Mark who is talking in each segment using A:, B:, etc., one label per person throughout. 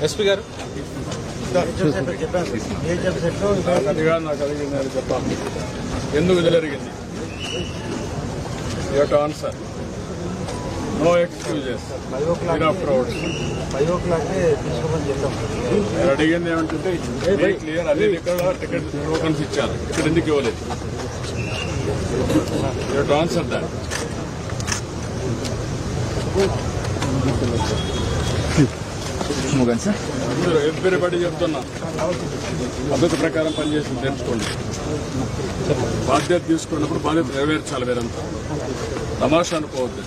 A: SP గారు
B: నాకు అడిగింది చెప్పాలి ఎందుకు జరిగింది. You have to answer. No excuses. నేను అడిగింది ఏమంటే క్లియర్ అదే ఇక్కడ టికెట్ టోకన్స్ ఇచ్చారు, ఇక్కడ ఎందుకు ఇవ్వలేదు. You have to answer that. Everybody చెప్తున్నా పద్ధతి ప్రకారం పనిచేసి తెలుసుకోండి. బాధ్యత తీసుకున్నప్పుడు బాధ్యత నెరవేర్చాలి. వేరంతా తమాషా అనుకోవద్దు.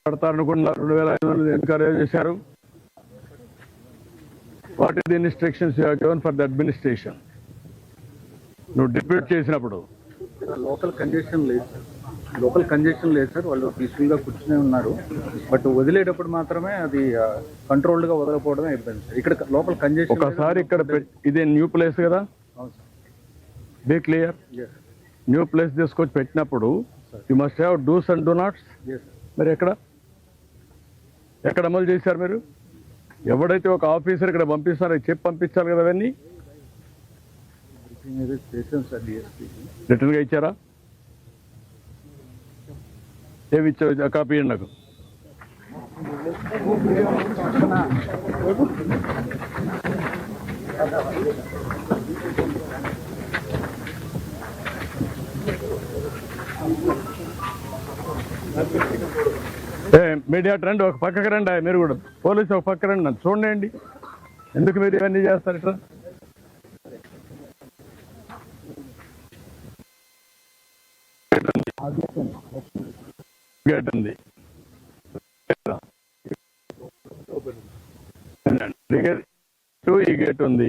B: పడతారనుకున్నారు. 2,500 ఎన్కరేజ్ చేశారు. What is the instructions you have given for the administration? నువ్వు డిప్యూట్ చేసినప్పుడు
C: లోకల్ కంజెషన్ లేదు సార్. వాళ్ళు పీస్ఫుల్ గా కూర్చునే ఉన్నారు. బట్ వదిలేటప్పుడు మాత్రమే అది కంట్రోల్డ్ గా వదలకపోవడమే ఇబ్బంది సార్. ఇక్కడ లోకల్ కంజెషన్
B: ఒకసారి ఇక్కడ ఇదే న్యూ ప్లేస్ కదా, బీ క్లియర్. న్యూ ప్లేస్ తీసుకొచ్చి పెట్టినప్పుడు you must have dos and do nots. మరి ఎక్కడ అమలు చేశారు మీరు? ఎవడైతే ఒక ఆఫీసర్ ఇక్కడ పంపిస్తారో చెప్పి పంపించాలి కదా. అవన్నీ రిటర్న్ గా ఇచ్చారా? ఏమి ఇచ్చారు? కాపీ ఇవ్వండి నాకు. మీడియా రండి, ఒక పక్కకి రండి. మీరు కూడా పోలీసు ఒక పక్క రండి, నన్ను చూడండి. ఎందుకు మీరు ఇవన్నీ చేస్తారు? ఇట్లా గేట్ ఉంది, ఈ గేట్ ఉంది,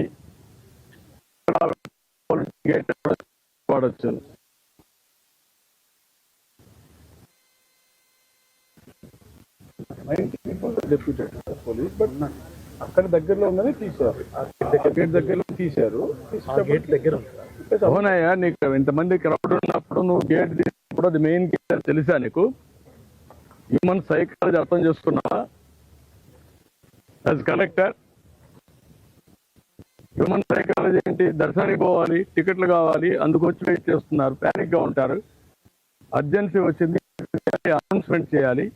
B: గేట్ వాడచ్చు. డెప్యూటెడ్ పోలీస్, బట్ అక్కడ దగ్గరలో ఉందని తీశారు. గేట్ దగ్గరలో తీశారు. అవునయ్యా, నీకు ఇంతమంది క్రౌడ్ ఉన్నప్పుడు నువ్వు గేట్ తీసినప్పుడు అది మెయిన్ గేట్ అని తెలుసా నీకు? హ్యూమన్ సైకాలజీ అర్థం చేసుకున్నావా? యాజ్ కలెక్టర్ హ్యూమన్ సైకాలజీ ఏంటి? దర్శనానికి పోవాలి, టికెట్లు కావాలి, అందుకు వచ్చి వెయిట్ చేస్తున్నారు, ప్యానిక్ గా ఉంటారు. అర్జెన్సీ వచ్చింది, అనౌన్స్మెంట్ చేయాలి.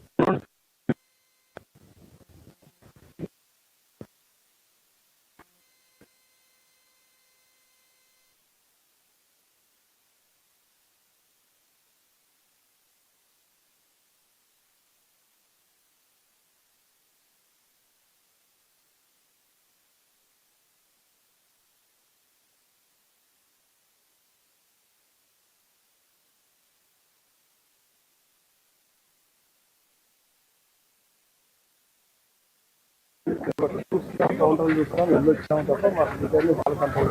C: కౌంటర్లు చూస్తున్నాం, వెళ్ళొచ్చాము తప్ప మా వాళ్ళు కంట్రోల్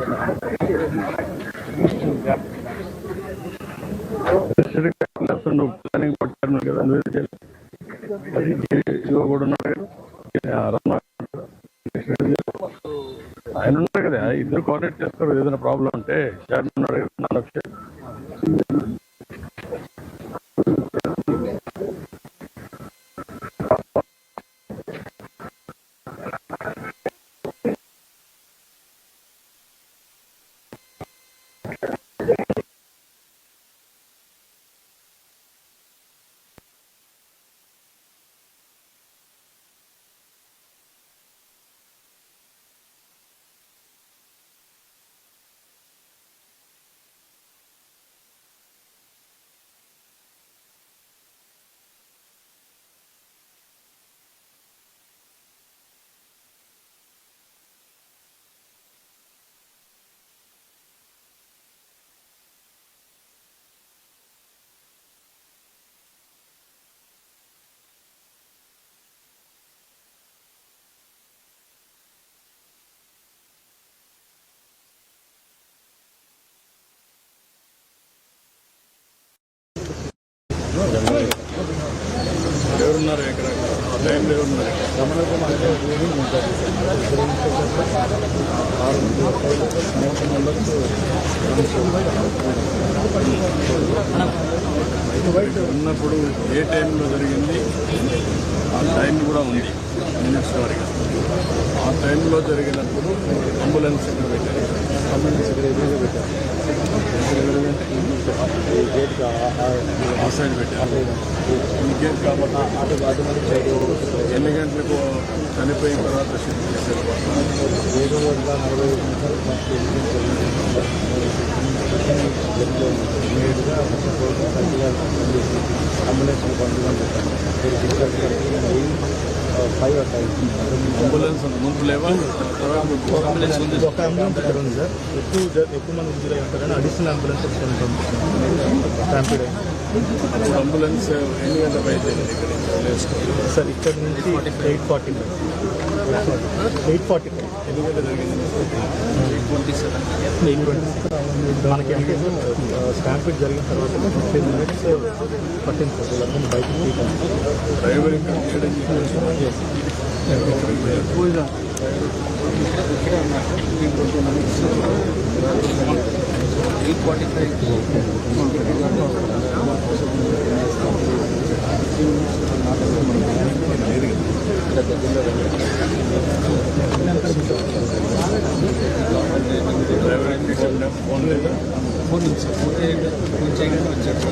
B: ప్లానింగ్ పట్టారు కదా, కూడా ఉన్నాడు కదా, ఆయన ఉన్నారు కదా, ఇద్దరు కోఆర్డినేట్ చేస్తారు. ఏదైనా ప్రాబ్లం ఉంటే చైర్మన్ ఉన్నాడు కదా, నాలుగు ఎవరున్నారు ఇక్కడ ఆ టైంలో ఎవరున్నారు ఉన్నప్పుడు ఏ టైంలో జరిగింది ఆ టైం కూడా ఉంది మినిట్స్ వరకు ఆ టైంలో జరిగినప్పుడు అంబులెన్స్ ఇక్కడ పెట్టారు ఆ సైడ్ పెట్టారు ఇంకేం కాబట్టి ఎన్ని గంటలకు చనిపోయిన తర్వాత షిఫ్ట్ చేశారు అంబులెన్స్ ముందు లేవా అంబులెన్స్ ఉంది
A: ఒక అంబులెన్స్ ఇక్కడ ఉంది సార్ ఎక్కువ మంది ఇంజూరీ అయి ఉంటారని అడిషనల్ అంబులెన్స్ పంపిస్తున్నాం
B: అంబులెన్స్ ఎన్ని గంటలకు అయితే
A: సార్ ఇక్కడ నుంచి 8:40
B: ఎన్ని గంటలు జరిగింది
A: 8:20 మనకి స్టాంపింగ్ జరిగిన తర్వాత 15 minutes పట్టింది సార్ వీళ్ళందరినీ బయటకు తీయడం
B: డ్రైవర్ ఇక్కడ చేయడం ఫోన్ లేదా
C: ఫోన్ చేయగానే వచ్చారు.